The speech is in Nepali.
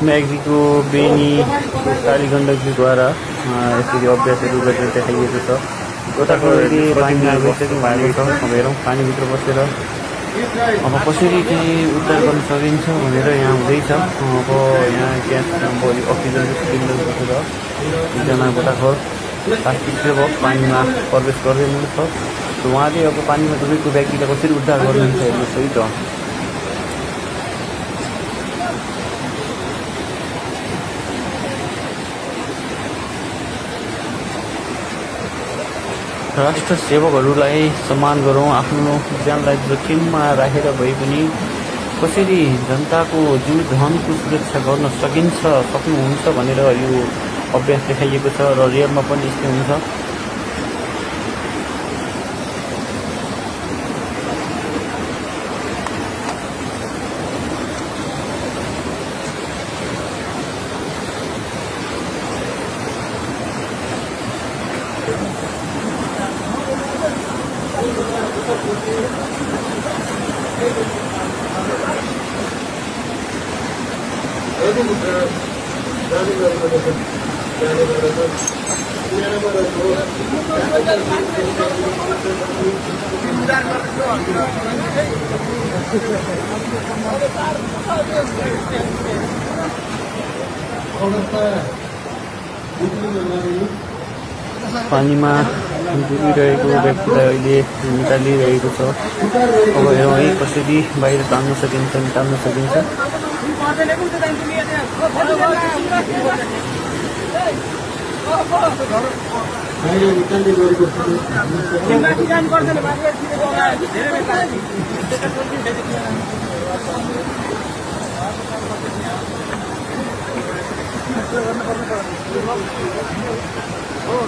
म्याग्दीको बेनी कालीगण्डकीद्वारा यसरी अभ्यासहरू गरेर देखाइएको छ। गोठाको अहिले पानीमा गइसक्नु भएको छ। अब हेरौँ पानीभित्र बसेर अब कसरी चाहिँ उद्धार गर्न सकिन्छ भनेर यहाँ हुँदैछ। अब यहाँ ग्यास अक्सिजनको सिलिन्डर बसेर एकजना गोठाखोर प्लास्टिक सेवक पानीमा प्रवेश गर्दै हुनुहुन्छ। उहाँले अब पानीमा डुबेको व्यक्तिलाई कसरी उद्धार गर्नुहुन्छ हेर्नुहोस् है त। राष्ट्र सेवकहरूलाई सम्मान गरौँ, आफ्नो ज्यानलाई जोखिममा राखेर भए पनि कसरी जनताको जीव धनको सुरक्षा गर्न सक्नुहुन्छ भनेर यो अभ्यास देखाइएको छ र रियलमा पनि यस्तै हुन्छ। पानीमा डुबिरहेको व्यक्तिलाई अहिले निकालिरहेको छ। अब हेरौँ है कसरी बाहिर तान्न सकिन्छ, निकाल्न सकिन्छ। Oh,